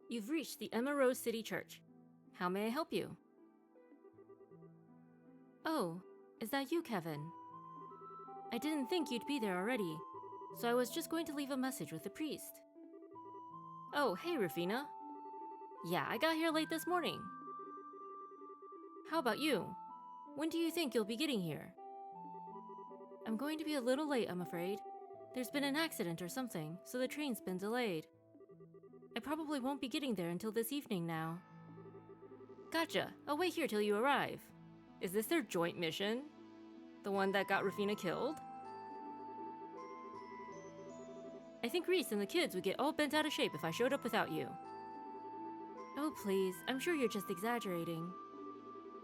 You've reached the Emma Rose City Church. How may I help you? Oh, is that you, Kevin? I didn't think you'd be there already, so I was just going to leave a message with the priest. Oh, hey, Rufina. Yeah, I got here late this morning. How about you? When do you think you'll be getting here? I'm going to be a little late, I'm afraid. There's been an accident or something, so the train's been delayed. I probably won't be getting there until this evening now. Gotcha. I'll wait here till you arrive. Is this their joint mission? The one that got Rufina killed? I think Reese and the kids would get all bent out of shape if I showed up without you. Oh please, I'm sure you're just exaggerating.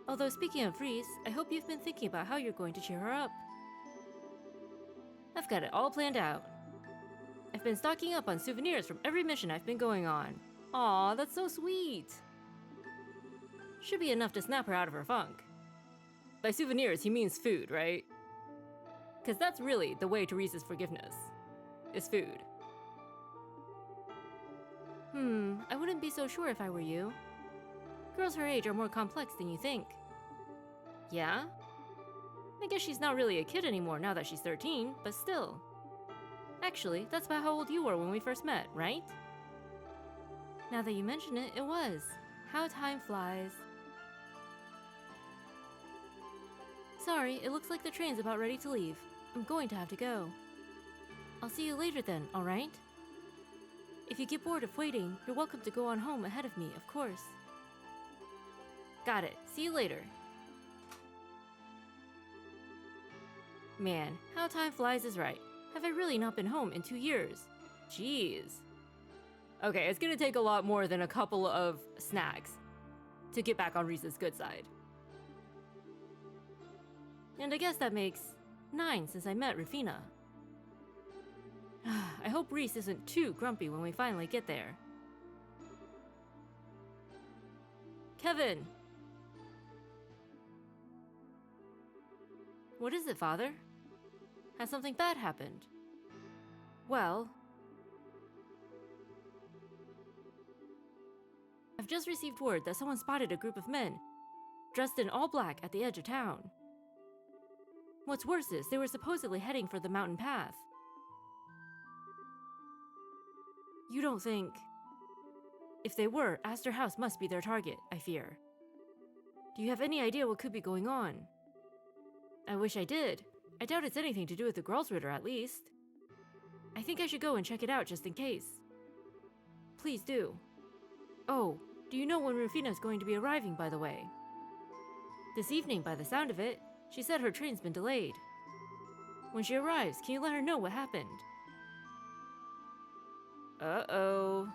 Although speaking of Reese, I hope you've been thinking about how you're going to cheer her up. I've got it all planned out. I've been stocking up on souvenirs from every mission I've been going on. Aw, that's so sweet! Should be enough to snap her out of her funk. By souvenirs, he means food, right? Because that's really the way to Reese's forgiveness, is food. I wouldn't be so sure if I were you. Girls her age are more complex than you think. Yeah? I guess she's not really a kid anymore now that she's 13, but still. Actually, that's about how old you were when we first met, right? Now that you mention it, it was. How time flies. Sorry, it looks like the train's about ready to leave. I'm going to have to go. I'll see you later then, alright? If you get bored of waiting, you're welcome to go on home ahead of me, of course. Got it. See you later. Man, how time flies is right. Have I really not been home in 2 years? Jeez. Okay, it's gonna take a lot more than a couple of snacks to get back on Reese's good side. And I guess that makes 9 since I met Rufina. I hope Reese isn't too grumpy when we finally get there. Kevin! What is it, Father? Has something bad happened? Well, I've just received word that someone spotted a group of men dressed in all black at the edge of town. What's worse is they were supposedly heading for the mountain path. You don't think... If they were, Astor House must be their target, I fear. Do you have any idea what could be going on? I wish I did. I doubt it's anything to do with the Gralsritter, at least. I think I should go and check it out just in case. Please do. Oh, do you know when Rufina's going to be arriving, by the way? This evening, by the sound of it. She said her train's been delayed. When she arrives, can you let her know what happened? Uh-oh.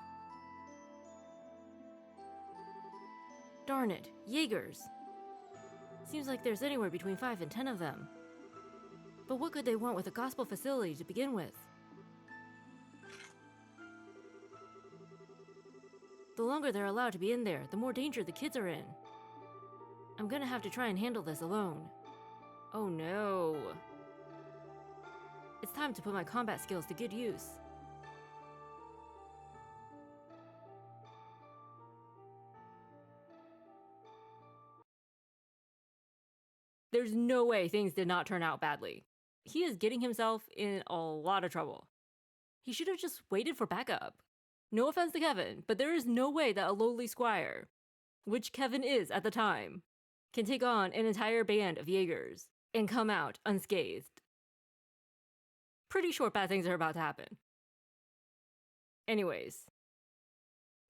Darn it, Jaegers. Seems like there's anywhere between 5 and 10 of them. But what could they want with a gospel facility to begin with? The longer they're allowed to be in there, the more danger the kids are in. I'm gonna have to try and handle this alone. Oh no. It's time to put my combat skills to good use. There's no way things did not turn out badly. He is getting himself in a lot of trouble. He should have just waited for backup. No offense to Kevin, but there is no way that a lowly squire, which Kevin is at the time, can take on an entire band of Jaegers and come out unscathed. Pretty sure bad things are about to happen. Anyways.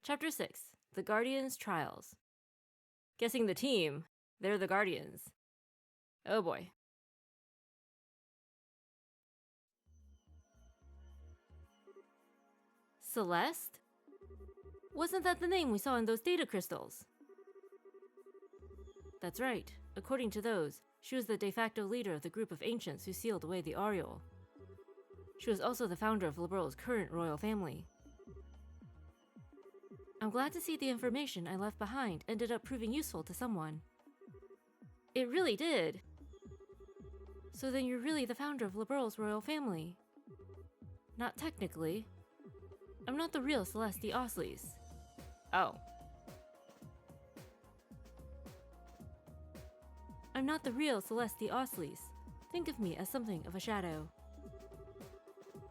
Chapter 6. The Guardians' Trials. Guessing the team, they're the Guardians. Oh boy. Celeste? Wasn't that the name we saw in those data crystals? That's right. According to those, she was the de facto leader of the group of ancients who sealed away the Ariel. She was also the founder of Liberal's current royal family. I'm glad to see the information I left behind ended up proving useful to someone. It really did. So then you're really the founder of Liberal's royal family. Not technically. I'm not the real Celeste Osleys. Oh. I'm not the real Celeste Osleys. Think of me as something of a shadow.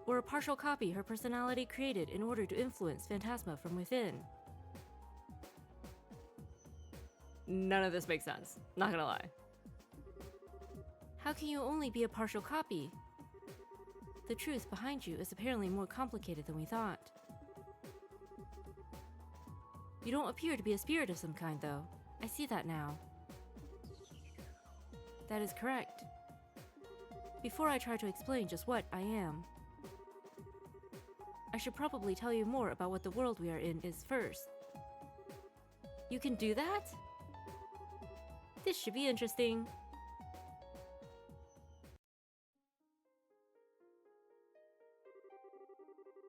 Or a partial copy her personality created in order to influence Phantasma from within. None of this makes sense, not gonna lie. How can you only be a partial copy? The truth behind you is apparently more complicated than we thought. You don't appear to be a spirit of some kind, though. I see that now. That is correct. Before I try to explain just what I am, I should probably tell you more about what the world we are in is first. You can do that? This should be interesting.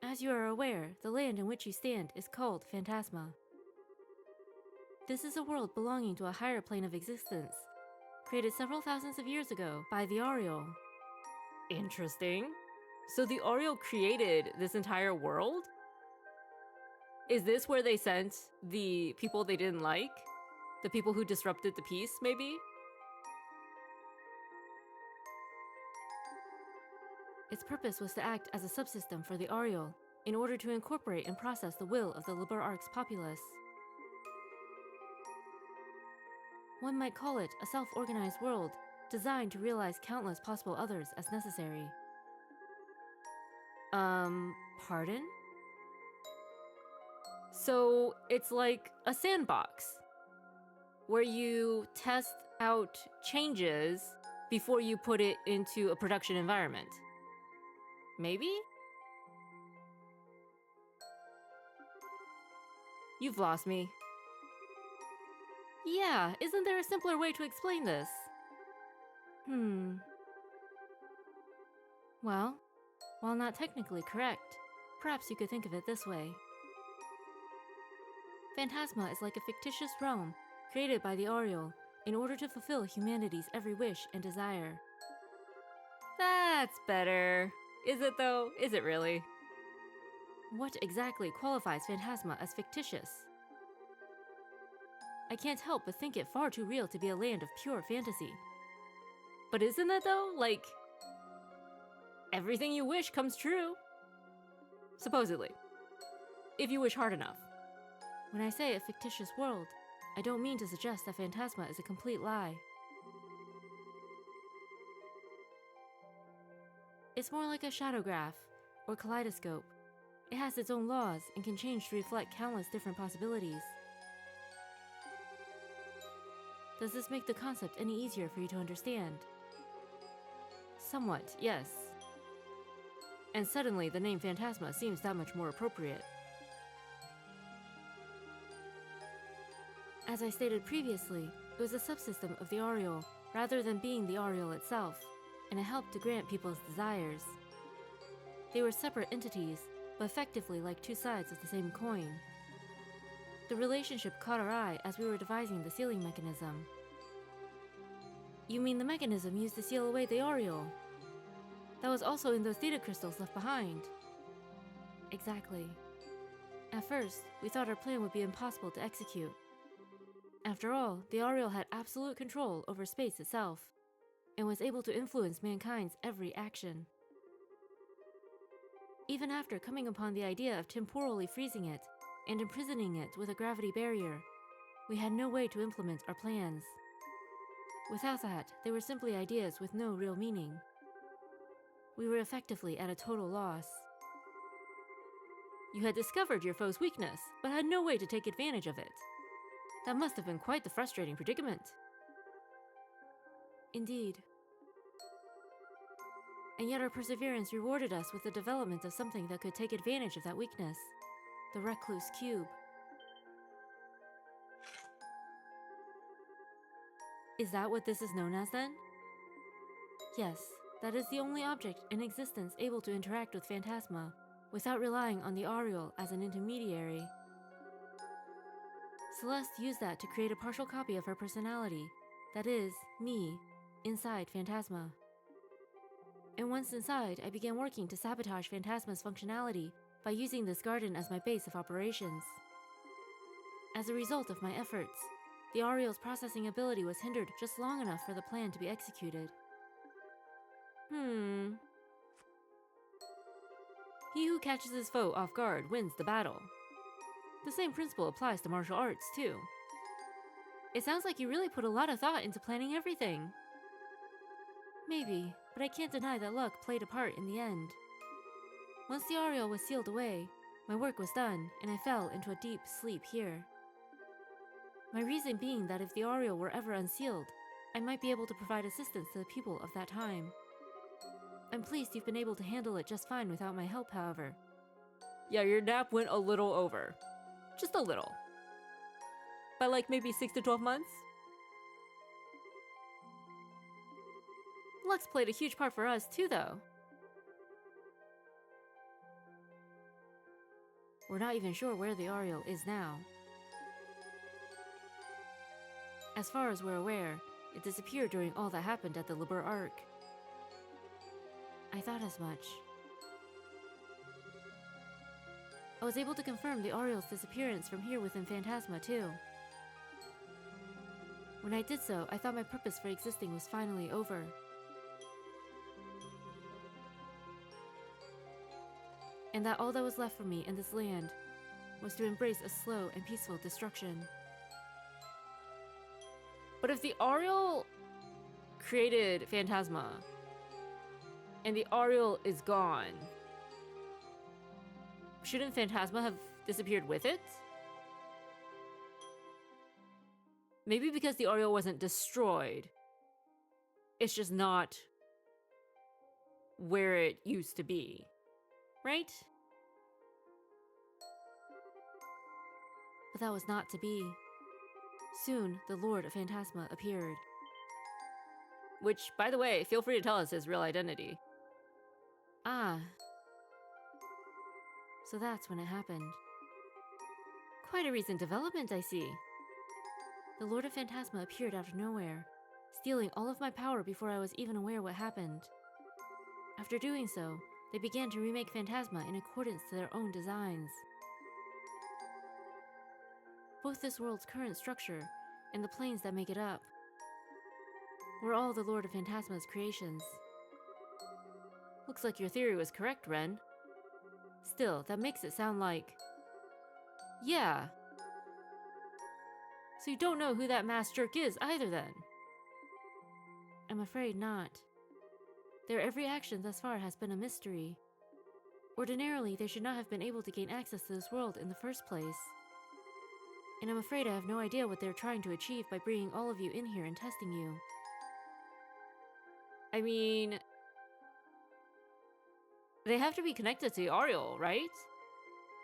As you are aware, the land in which you stand is called Phantasma. This is a world belonging to a higher plane of existence, created several thousands of years ago by the Ariel. Interesting. So the Ariel created this entire world? Is this where they sent the people they didn't like? The people who disrupted the peace, maybe? Its purpose was to act as a subsystem for the Ariel, in order to incorporate and process the will of the Liber Arc's populace. One might call it a self-organized world, designed to realize countless possible others as necessary. Pardon? So it's like a sandbox, where you test out changes before you put it into a production environment. Maybe? You've lost me. Yeah, isn't there a simpler way to explain this? Well, while not technically correct, perhaps you could think of it this way. Phantasma is like a fictitious realm created by the Ariel in order to fulfill humanity's every wish and desire. That's better. Is it though? Is it really? What exactly qualifies Phantasma as fictitious? I can't help but think it far too real to be a land of pure fantasy. But isn't that though? Like, everything you wish comes true. Supposedly. If you wish hard enough. When I say a fictitious world, I don't mean to suggest that Phantasma is a complete lie. It's more like a shadow graph, or kaleidoscope. It has its own laws and can change to reflect countless different possibilities. Does this make the concept any easier for you to understand? Somewhat, yes. And suddenly the name Phantasma seems that much more appropriate. As I stated previously, it was a subsystem of the Ariel, rather than being the Ariel itself, and it helped to grant people's desires. They were separate entities, but effectively like two sides of the same coin. The relationship caught our eye as we were devising the sealing mechanism. You mean the mechanism used to seal away the Ariel? That was also in those theta crystals left behind. Exactly. At first, we thought our plan would be impossible to execute. After all, the Ariel had absolute control over space itself, and was able to influence mankind's every action. Even after coming upon the idea of temporally freezing it and imprisoning it with a gravity barrier, we had no way to implement our plans. Without that, they were simply ideas with no real meaning. We were effectively at a total loss. You had discovered your foe's weakness, but had no way to take advantage of it. That must have been quite the frustrating predicament. Indeed. And yet our perseverance rewarded us with the development of something that could take advantage of that weakness. The Recluse Cube. Is that what this is known as then? Yes, that is the only object in existence able to interact with Phantasma, without relying on the Ariel as an intermediary. Celeste used that to create a partial copy of her personality, that is, me, inside Phantasma. And once inside, I began working to sabotage Phantasma's functionality by using this garden as my base of operations. As a result of my efforts, the Ariel's processing ability was hindered just long enough for the plan to be executed. He who catches his foe off guard wins the battle. The same principle applies to martial arts, too. It sounds like you really put a lot of thought into planning everything. Maybe, but I can't deny that luck played a part in the end. Once the Ariel was sealed away, my work was done, and I fell into a deep sleep here. My reason being that if the Ariel were ever unsealed, I might be able to provide assistance to the people of that time. I'm pleased you've been able to handle it just fine without my help, however. Yeah, your nap went a little over. Just a little. By like maybe 6 to 12 months? Luck's played a huge part for us too, though. We're not even sure where the Ariel is now. As far as we're aware, it disappeared during all that happened at the Liber Arc. I thought as much. I was able to confirm the Ariel's disappearance from here within Phantasma too. When I did so, I thought my purpose for existing was finally over. And that all that was left for me in this land was to embrace a slow and peaceful destruction. But if the Ariel created Phantasma, and the Ariel is gone, shouldn't Phantasma have disappeared with it? Maybe because the Ariel wasn't destroyed, it's just not where it used to be, right? But that was not to be. Soon, the Lord of Phantasma appeared. Which, by the way, feel free to tell us his real identity. Ah. So that's when it happened. Quite a recent development, I see. The Lord of Phantasma appeared out of nowhere, stealing all of my power before I was even aware what happened. After doing so, they began to remake Phantasma in accordance to their own designs. Both this world's current structure and the planes that make it up were all the Lord of Phantasma's creations. Looks like your theory was correct, Ren. Still, that makes it sound like... Yeah. So you don't know who that masked jerk is either then? I'm afraid not. Their every action thus far has been a mystery. Ordinarily, they should not have been able to gain access to this world in the first place. And I'm afraid I have no idea what they're trying to achieve by bringing all of you in here and testing you. I mean... they have to be connected to the Ariel, right?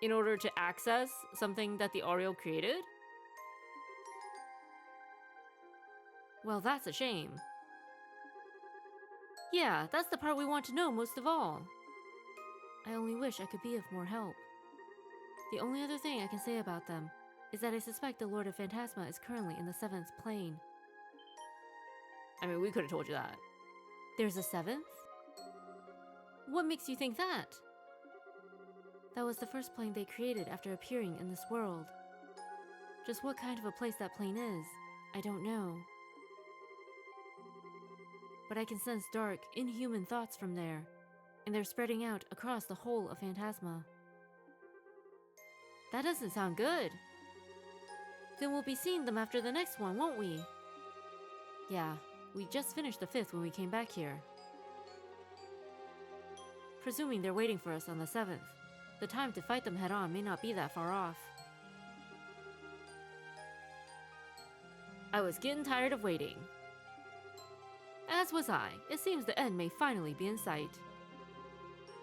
In order to access something that the Ariel created? Well, that's a shame. Yeah, that's the part we want to know most of all. I only wish I could be of more help. The only other thing I can say about them is that I suspect the Lord of Phantasma is currently in the 7th plane. I mean, we could have told you that. There's a 7th? What makes you think that? That was the first plane they created after appearing in this world. Just what kind of a place that plane is, I don't know. But I can sense dark, inhuman thoughts from there, and they're spreading out across the whole of Phantasma. That doesn't sound good. Then we'll be seeing them after the next one, won't we? Yeah, we just finished the 5th when we came back here. Presuming they're waiting for us on the 7th, the time to fight them head-on may not be that far off. I was getting tired of waiting. As was I. It seems the end may finally be in sight.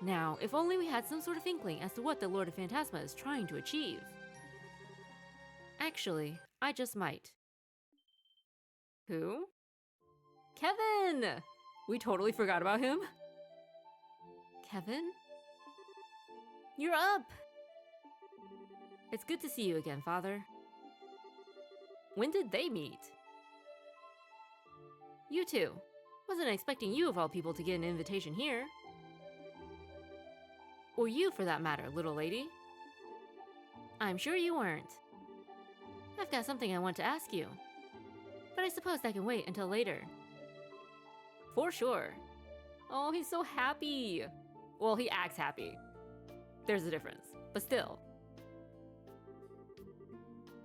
Now, if only we had some sort of inkling as to what the Lord of Phantasma is trying to achieve. Actually, I just might. Who? Kevin! We totally forgot about him. Kevin? You're up! It's good to see you again, Father. When did they meet? You two. Wasn't expecting you of all people to get an invitation here. Or you, for that matter, little lady. I'm sure you weren't. I've got something I want to ask you. But I suppose that can wait until later. For sure. Oh, he's so happy. Well, he acts happy. There's a difference, but still.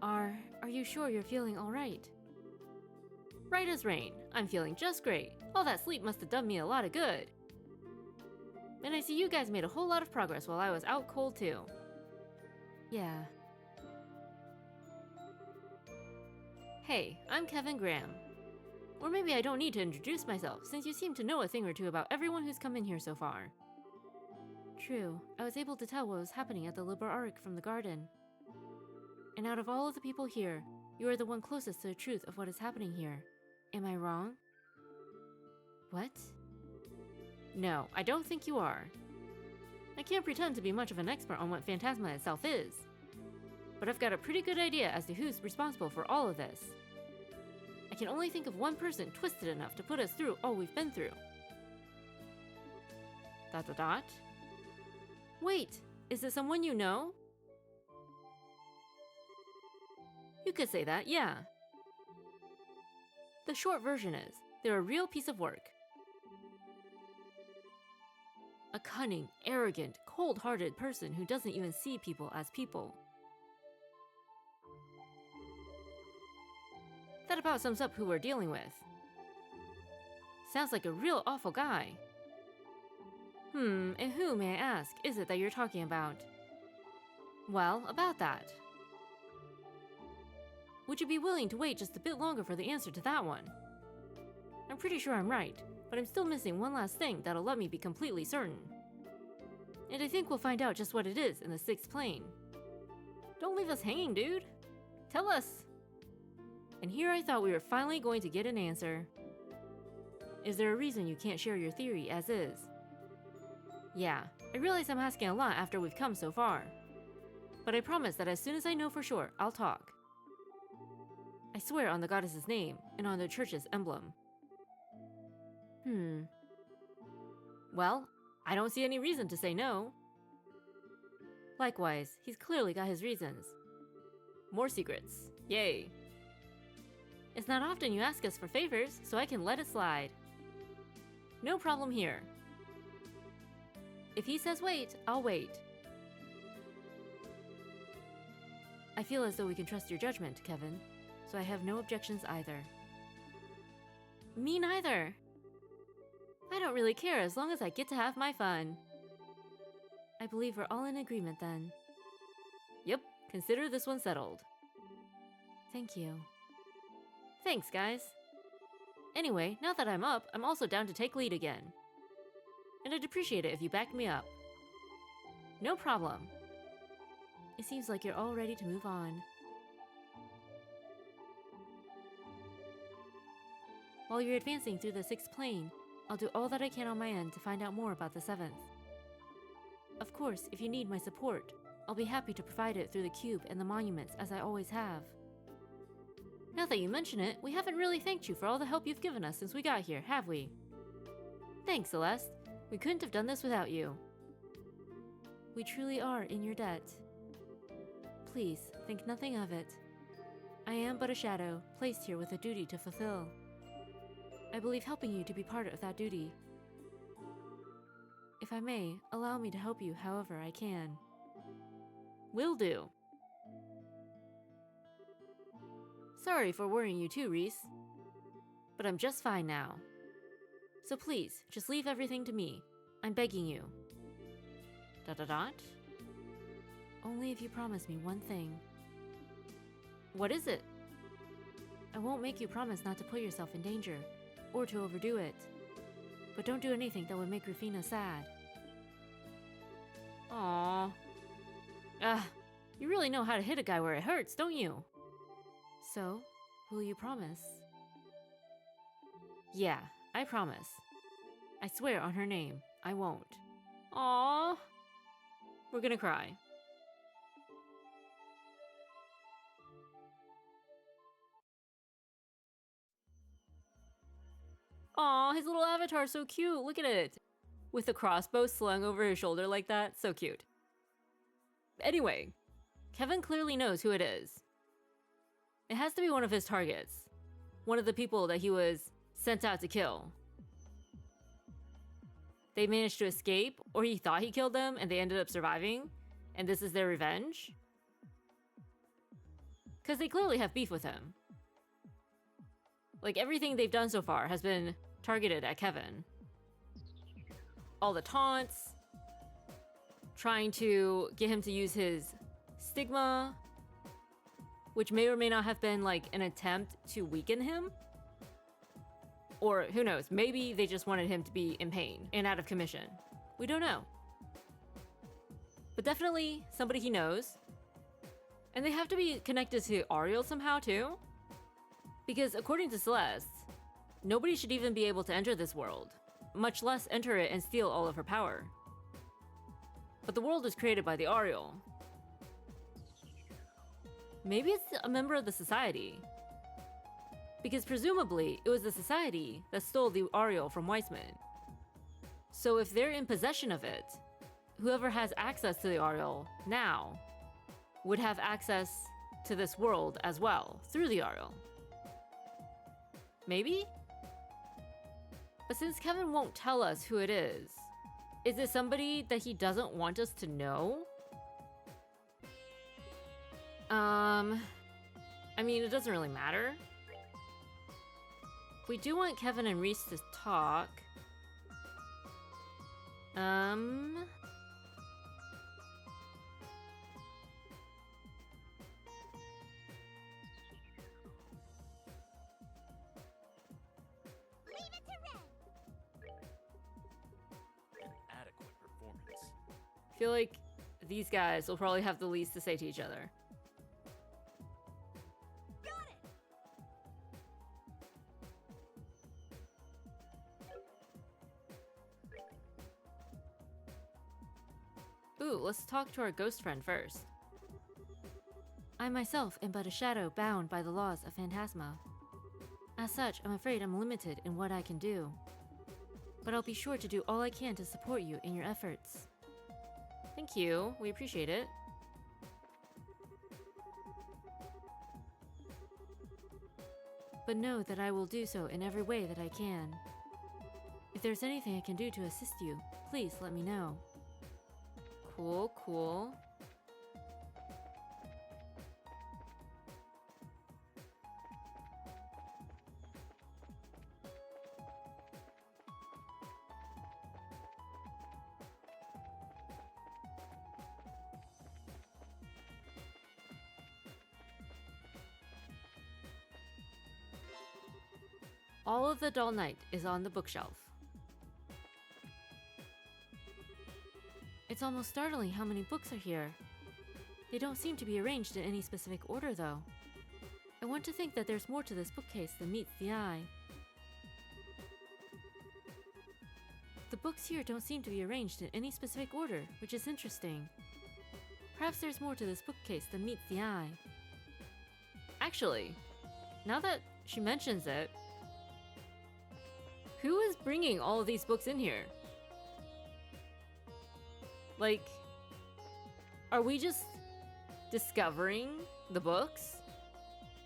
Are you sure you're feeling all right? Right as rain. I'm feeling just great. All that sleep must have done me a lot of good. And I see you guys made a whole lot of progress while I was out cold too. Yeah. Hey, I'm Kevin Graham. Or maybe I don't need to introduce myself, since you seem to know a thing or two about everyone who's come in here so far. True, I was able to tell what was happening at the Liber Arc from the garden. And out of all of the people here, you are the one closest to the truth of what is happening here. Am I wrong? What? No, I don't think you are. I can't pretend to be much of an expert on what Phantasma itself is, but I've got a pretty good idea as to who's responsible for all of this. I can only think of one person twisted enough to put us through all we've been through. ... Wait, is it someone you know? You could say that, yeah. The short version is, they're a real piece of work. A cunning, arrogant, cold-hearted person who doesn't even see people as people. That about sums up who we're dealing with. Sounds like a real awful guy. And who, may I ask, is it that you're talking about? Well, about that. Would you be willing to wait just a bit longer for the answer to that one? I'm pretty sure I'm right, but I'm still missing one last thing that'll let me be completely certain. And I think we'll find out just what it is in the 6th plane. Don't leave us hanging, dude. Tell us. And here I thought we were finally going to get an answer. Is there a reason you can't share your theory as is? Yeah, I realize I'm asking a lot after we've come so far. But I promise that as soon as I know for sure, I'll talk. I swear on the goddess's name, and on the church's emblem. Well, I don't see any reason to say no. Likewise, he's clearly got his reasons. More secrets. Yay. It's not often you ask us for favors, so I can let it slide. No problem here. If he says wait, I'll wait. I feel as though we can trust your judgment, Kevin, so I have no objections either. Me neither. I don't really care as long as I get to have my fun. I believe we're all in agreement then. Yep, consider this one settled. Thank you. Thanks, guys. Anyway, now that I'm up, I'm also down to take lead again. And I'd appreciate it if you backed me up. No problem. It seems like you're all ready to move on. While you're advancing through the 6th plane, I'll do all that I can on my end to find out more about the 7th. Of course, if you need my support, I'll be happy to provide it through the cube and the monuments as I always have. Now that you mention it, we haven't really thanked you for all the help you've given us since we got here, have we? Thanks, Celeste. We couldn't have done this without you. We truly are in your debt. Please, think nothing of it. I am but a shadow, placed here with a duty to fulfill. I believe helping you to be part of that duty. If I may, allow me to help you however I can. Will do. Sorry for worrying you too, Reese. But I'm just fine now. So please, just leave everything to me. I'm begging you. ... Only if you promise me one thing. What is it? I won't make you promise not to put yourself in danger, or to overdo it. But don't do anything that would make Rufina sad. Aww. You really know how to hit a guy where it hurts, don't you? So, will you promise? Yeah, I promise. I swear on her name, I won't. Aww. We're gonna cry. Aw, his little avatar's so cute, look at it. with a crossbow slung over his shoulder like that. So cute. Anyway, Kevin clearly knows who it is. It has to be one of his targets. One of the people that he was sent out to kill. They managed to escape, or he thought he killed them and they ended up surviving, and this is their revenge? Because they clearly have beef with him. Like, everything they've done so far has been targeted at Kevin. All the taunts, trying to get him to use his stigma, which may or may not have been like an attempt to weaken him. Or who knows, maybe they just wanted him to be in pain and out of commission. We don't know. But definitely somebody he knows. And they have to be connected to Ariel somehow too. Because according to Celeste, nobody should even be able to enter this world, much less enter it and steal all of her power. But the world was created by the Ariel. Maybe it's a member of the Society. Because presumably, it was the Society that stole the Ariel from Weissman. So if they're in possession of it, whoever has access to the Ariel now would have access to this world as well, through the Ariel. Maybe? But since Kevin won't tell us who it is it somebody that he doesn't want us to know? I mean, it doesn't really matter. We do want Kevin and Reese to talk. Adequate performance. I feel like these guys will probably have the least to say to each other. Ooh, let's talk to our ghost friend first. I myself am but a shadow bound by the laws of Phantasma. As such, I'm afraid I'm limited in what I can do. But I'll be sure to do all I can to support you in your efforts. Thank you, we appreciate it. But know that I will do so in every way that I can. If there's anything I can do to assist you, please let me know. Cool, cool. All of the Dull Night is on the bookshelf. It's almost startling how many books are here. They don't seem to be arranged in any specific order, though. I want to think that there's more to this bookcase than meets the eye. The books here don't seem to be arranged in any specific order, which is interesting. Perhaps there's more to this bookcase than meets the eye. Actually, now that she mentions it, who is bringing all of these books in here? Like, are we just discovering the books?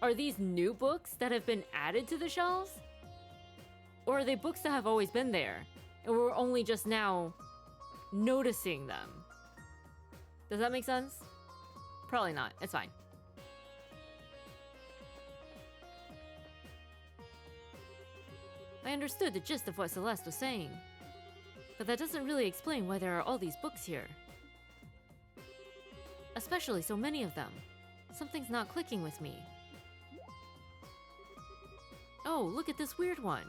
Are these new books that have been added to the shelves? Or are they books that have always been there, and we're only just now noticing them? Does that make sense? Probably not. It's fine. I understood the gist of what Celeste was saying, but that doesn't really explain why there are all these books here. Especially so many of them. Something's not clicking with me. Oh, look at this weird one.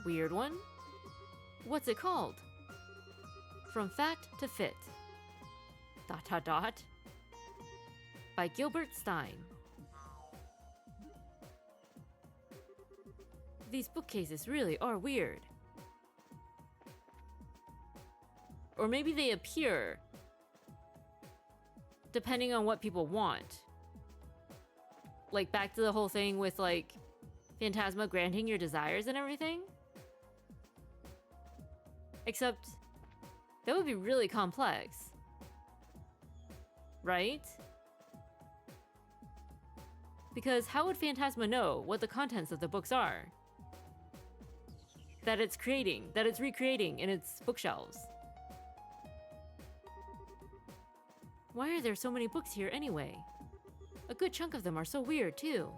Weird one? What's it called? From Fact to Fit. ... By Gilbert Stein. These bookcases really are weird. Or maybe they appear depending on what people want. Like back to the whole thing with like Phantasma granting your desires and everything. Except, that would be really complex. Right? Because how would Phantasma know what the contents of the books are? That it's creating, that it's recreating in its bookshelves. Why are there so many books here anyway? A good chunk of them are so weird too.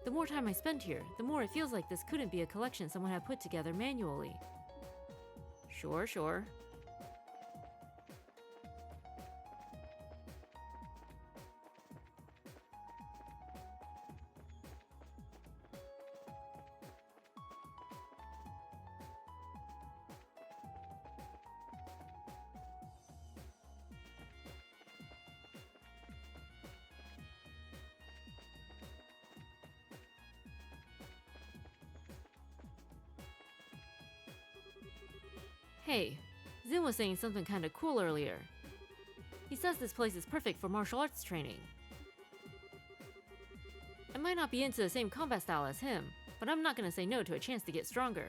The more time I spend here, the more it feels like this couldn't be a collection someone had put together manually. Sure. Hey, Zin was saying something kinda cool earlier. He says this place is perfect for martial arts training. I might not be into the same combat style as him, but I'm not gonna say no to a chance to get stronger.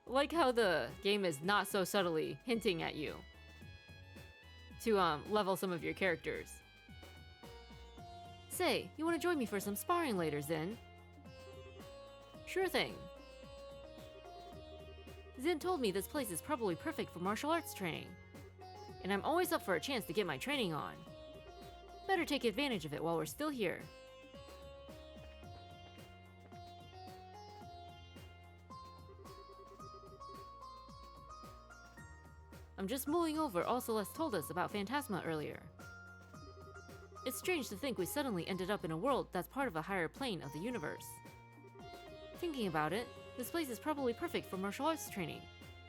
Like how the game is not so subtly hinting at you to level some of your characters. Say, you wanna join me for some sparring later, Zin? Sure thing. Zin told me this place is probably perfect for martial arts training, and I'm always up for a chance to get my training on. Better take advantage of it while we're still here. I'm just mulling over all Celeste told us about Phantasma earlier. It's strange to think we suddenly ended up in a world that's part of a higher plane of the universe. Thinking about it, this place is probably perfect for martial arts training.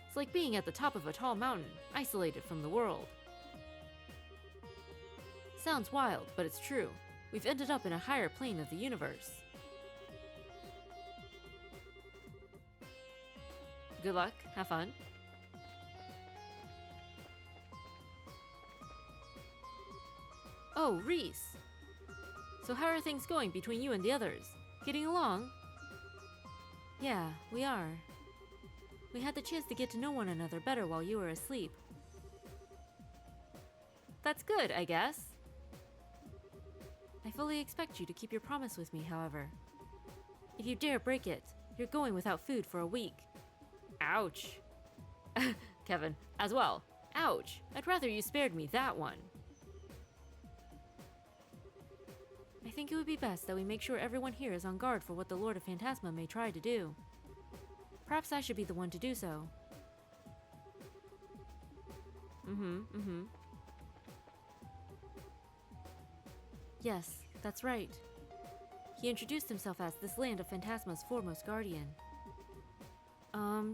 It's like being at the top of a tall mountain, isolated from the world. Sounds wild, but it's true. We've ended up in a higher plane of the universe. Good luck, have fun. Oh, Reese! So how are things going between you and the others? Getting along? Yeah, we are. We had the chance to get to know one another better while you were asleep. That's good, I guess. I fully expect you to keep your promise with me, however. If you dare break it, you're going without food for a week. Ouch. Kevin, as well. Ouch. I'd rather you spared me that one. I think it would be best that we make sure everyone here is on guard for what the Lord of Phantasma may try to do. Perhaps I should be the one to do so. Yes, that's right. He introduced himself as this land of Phantasma's foremost guardian.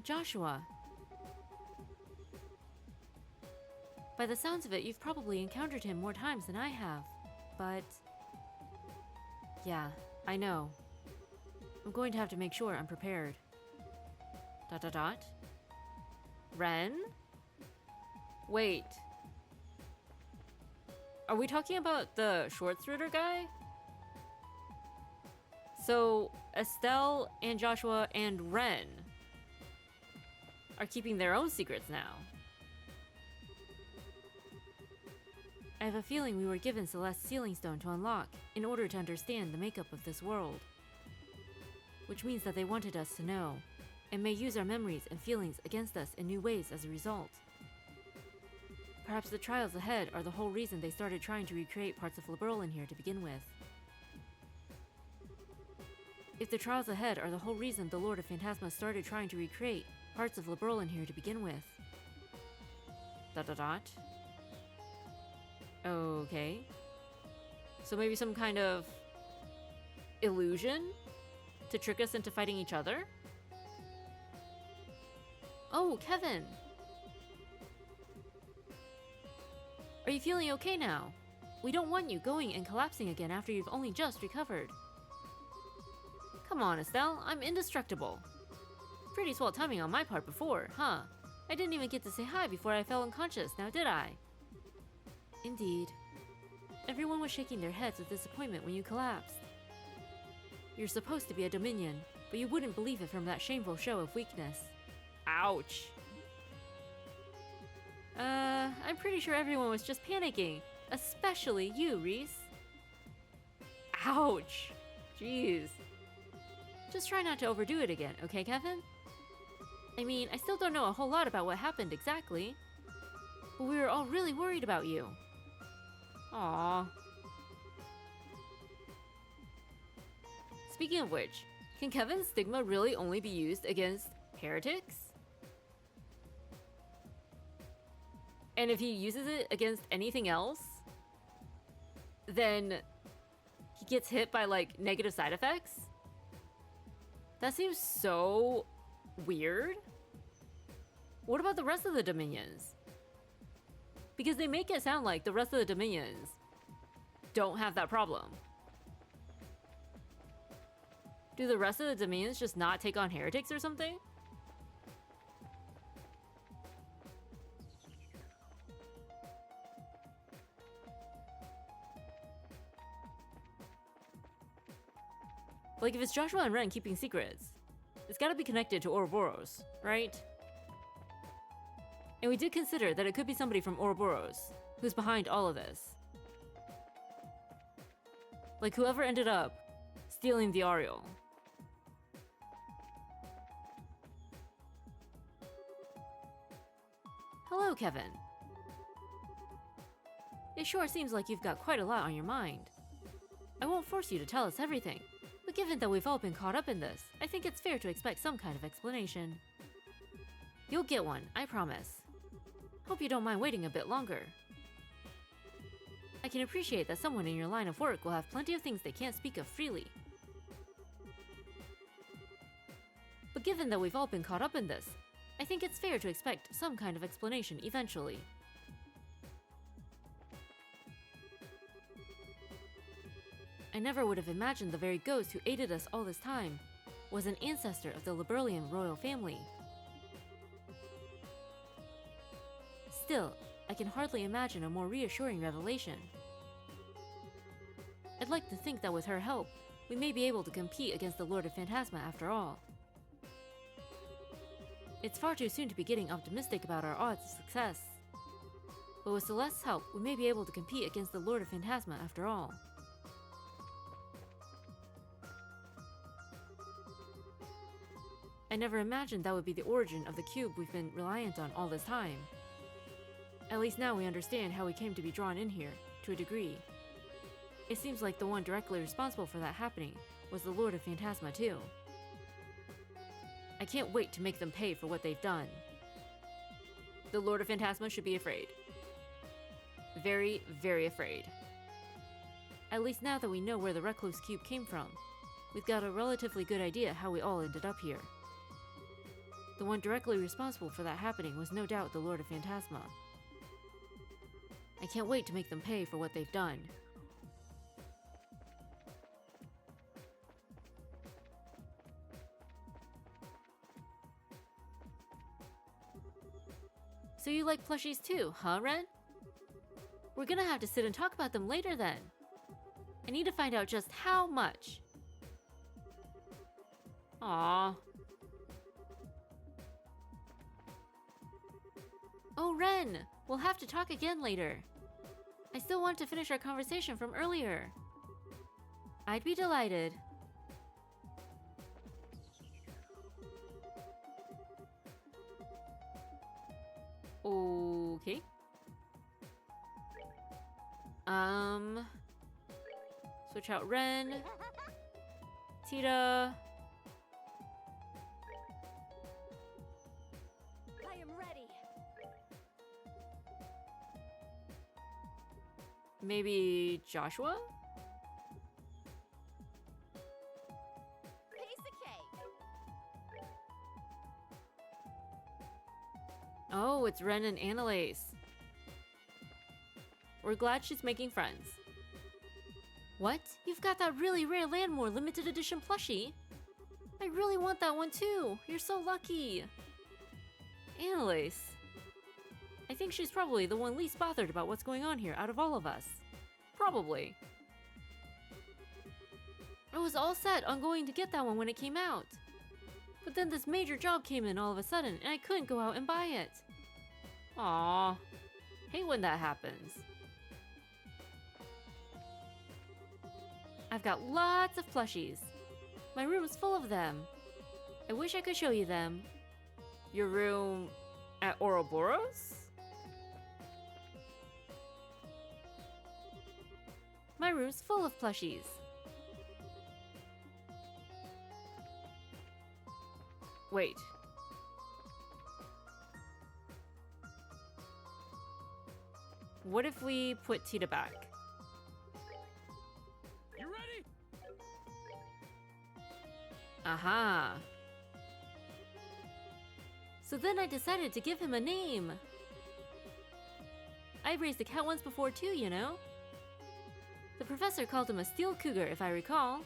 Joshua. By the sounds of it, you've probably encountered him more times than I have, but... Yeah, I know. I'm going to have to make sure I'm prepared. ... Ren? Wait. Are we talking about the Schwarzritter guy? So, Estelle and Joshua and Ren are keeping their own secrets now. I have a feeling we were given Celeste's sealing stone to unlock in order to understand the makeup of this world. Which means that they wanted us to know, and may use our memories and feelings against us in new ways as a result. Perhaps the trials ahead are the whole reason they started trying to recreate parts of Liberl in here to begin with. If the trials ahead are the whole reason the Lord of Phantasma started trying to recreate parts of Liberl in here to begin with. ... Okay. So maybe some kind of illusion to trick us into fighting each other? Oh, Kevin! Are you feeling okay now? We don't want you going and collapsing again after you've only just recovered. Come on, Estelle, I'm indestructible. Pretty swell timing on my part before, huh? I didn't even get to say hi before I fell unconscious, now did I? Indeed. Everyone was shaking their heads with disappointment when you collapsed. You're supposed to be a Dominion, but you wouldn't believe it from that shameful show of weakness. Ouch. I'm pretty sure everyone was just panicking. Especially you, Reese. Ouch. Jeez. Just try not to overdo it again, okay, Kevin? I mean, I still don't know a whole lot about what happened exactly. But we were all really worried about you. Aww. Speaking of which, can Kevin's stigma really only be used against heretics? And if he uses it against anything else, then he gets hit by, like, negative side effects? That seems so weird. What about the rest of the Dominions? Because they make it sound like the rest of the Dominions don't have that problem. Do the rest of the Dominions just not take on heretics or something? Like, if it's Joshua and Ren keeping secrets, it's gotta be connected to Ouroboros, right? And we did consider that it could be somebody from Ouroboros who's behind all of this. Like whoever ended up stealing the Ariel. Hello, Kevin. It sure seems like you've got quite a lot on your mind. I won't force you to tell us everything, but given that we've all been caught up in this, I think it's fair to expect some kind of explanation. You'll get one, I promise. Hope you don't mind waiting a bit longer. I can appreciate that someone in your line of work will have plenty of things they can't speak of freely. But given that we've all been caught up in this, I think it's fair to expect some kind of explanation eventually. I never would have imagined the very ghost who aided us all this time was an ancestor of the Liberlian royal family. Still, I can hardly imagine a more reassuring revelation. I'd like to think that with her help, we may be able to compete against the Lord of Phantasma after all. It's far too soon to be getting optimistic about our odds of success. But with Celeste's help, we may be able to compete against the Lord of Phantasma after all. I never imagined that would be the origin of the cube we've been reliant on all this time. At least now we understand how we came to be drawn in here, to a degree. It seems like the one directly responsible for that happening was the Lord of Phantasma too. I can't wait to make them pay for what they've done. The Lord of Phantasma should be afraid. Very, very afraid. At least now that we know where the Recluse Cube came from, we've got a relatively good idea how we all ended up here. The one directly responsible for that happening was no doubt the Lord of Phantasma. I can't wait to make them pay for what they've done. So you like plushies too, huh, Ren? We're gonna have to sit and talk about them later then. I need to find out just how much. Aww. Oh, Ren! We'll have to talk again later. I still want to finish our conversation from earlier. I'd be delighted. Okay. Switch out Ren. Tita. I am ready. Maybe Joshua? Piece of cake. Oh, it's Ren and Annalise. We're glad she's making friends. What? You've got that really rare Landmore limited edition plushie? I really want that one too. You're so lucky. Annalise. I think she's probably the one least bothered about what's going on here out of all of us. Probably. I was all set on going to get that one when it came out. But then this major job came in all of a sudden and I couldn't go out and buy it. Aww. Hate when that happens. I've got lots of plushies. My room is full of them. I wish I could show you them. Your room at Ouroboros? My room's full of plushies. Wait. What if we put Tita back? You ready? Aha. So then I decided to give him a name. I've raised a cat once before too, you know? The professor called him a steel cougar, if I recall.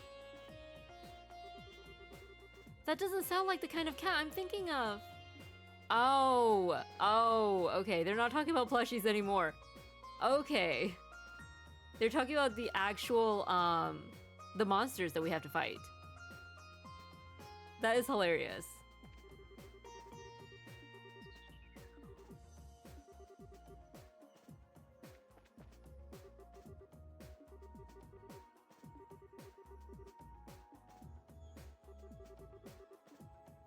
That doesn't sound like the kind of cat I'm thinking of. Oh, okay. They're not talking about plushies anymore. Okay. They're talking about the actual, the monsters that we have to fight. That is hilarious.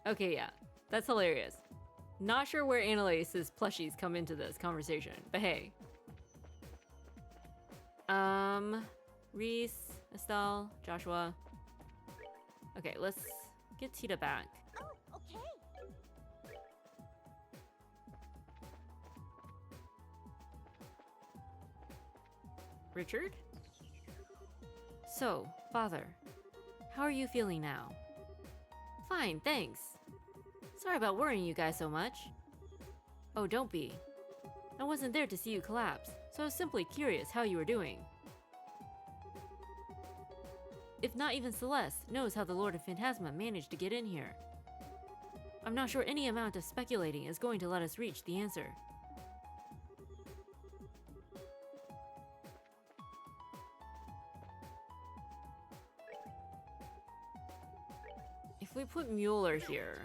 Okay, yeah. That's hilarious. Not sure where Annalise's plushies come into this conversation, but hey. Reese, Estelle, Joshua. Okay, let's get Tita back. Oh, okay. Richard? So, Father, how are you feeling now? Fine, thanks. Sorry about worrying you guys so much. Oh, don't be. I wasn't there to see you collapse, so I was simply curious how you were doing. If not even Celeste knows how the Lord of Phantasma managed to get in here. I'm not sure any amount of speculating is going to let us reach the answer. If we put Mueller here...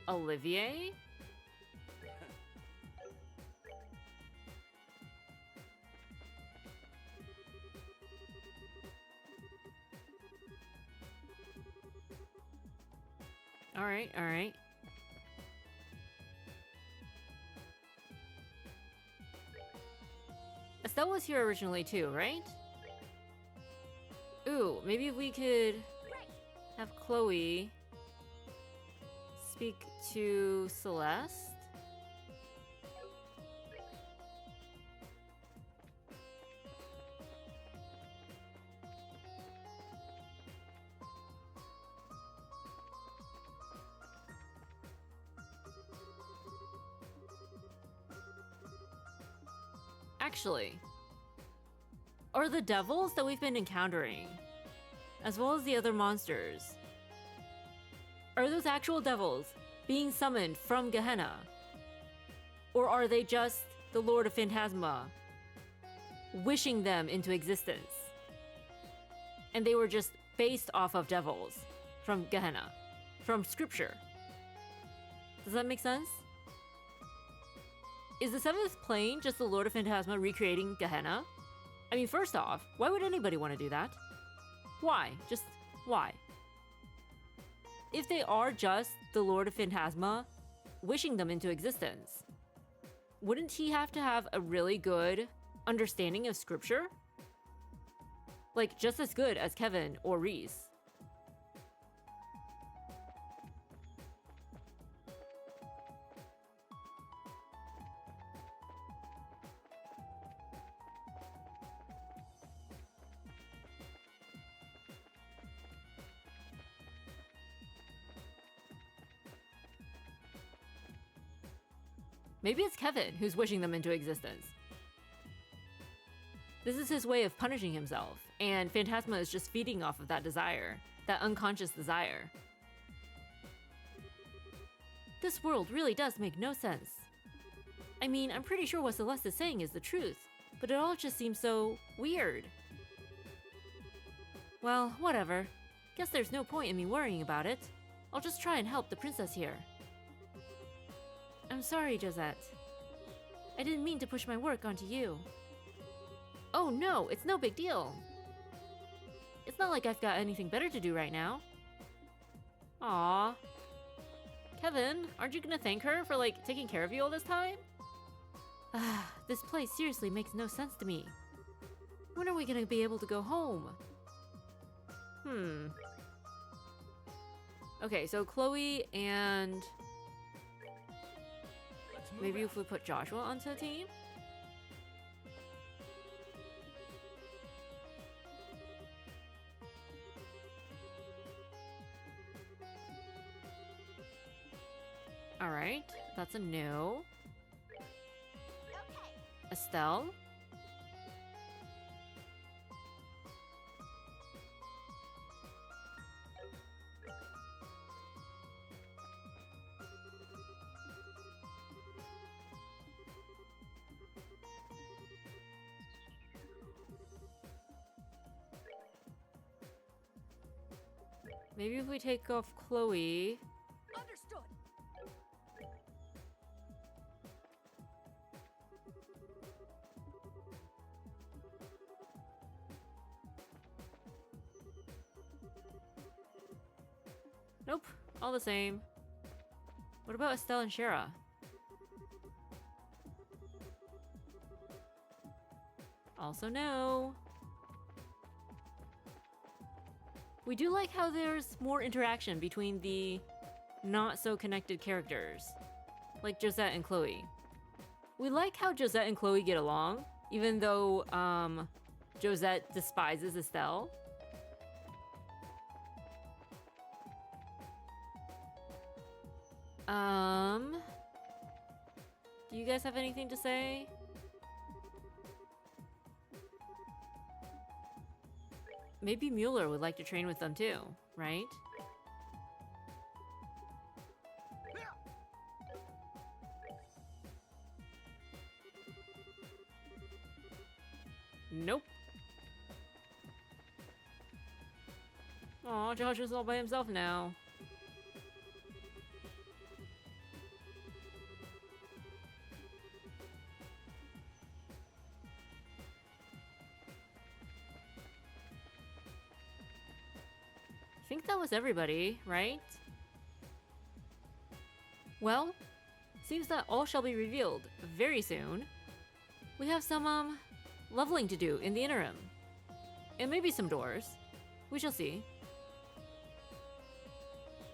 Olivier? Alright. Estelle was here originally too, right? Ooh, maybe if we could have Chloe speak to Celeste? Actually, are the devils that we've been encountering, as well as the other monsters, are those actual devils being summoned from Gehenna? Or are they just the Lord of Phantasma wishing them into existence? And they were just based off of devils from Gehenna, from scripture. Does that make sense? Is the seventh plane just the Lord of Phantasma recreating Gehenna? I mean, first off, why would anybody want to do that? Why? Just why? If they are just the Lord of Phantasma wishing them into existence, wouldn't he have to have a really good understanding of scripture? Like, just as good as Kevin or Reese. Maybe it's Kevin who's wishing them into existence. This is his way of punishing himself, and Phantasma is just feeding off of that desire, that unconscious desire. This world really does make no sense. I mean, I'm pretty sure what Celeste is saying is the truth, but it all just seems so weird. Well, whatever. Guess there's no point in me worrying about it. I'll just try and help the princess here. I'm sorry, Josette. I didn't mean to push my work onto you. Oh no, it's no big deal. It's not like I've got anything better to do right now. Aww. Kevin, aren't you gonna thank her for, like, taking care of you all this time? This place seriously makes no sense to me. When are we gonna be able to go home? Okay, so Chloe and... Let's move maybe out. if we put Joshua onto the team? Alright, that's a no. Okay. Estelle? Maybe if we take off Chloe. Understood. Nope, all the same. What about Estelle and Shara? Also no. We do like how there's more interaction between the not so connected characters, like Josette and Chloe. We like how Josette and Chloe get along, even though Josette despises Estelle. Do you guys have anything to say? Maybe Mueller would like to train with them too, right? Nope. Aw, Josh is all by himself now. I think that was everybody, right? Well, seems that all shall be revealed very soon. We have some leveling to do in the interim. And maybe some doors. We shall see.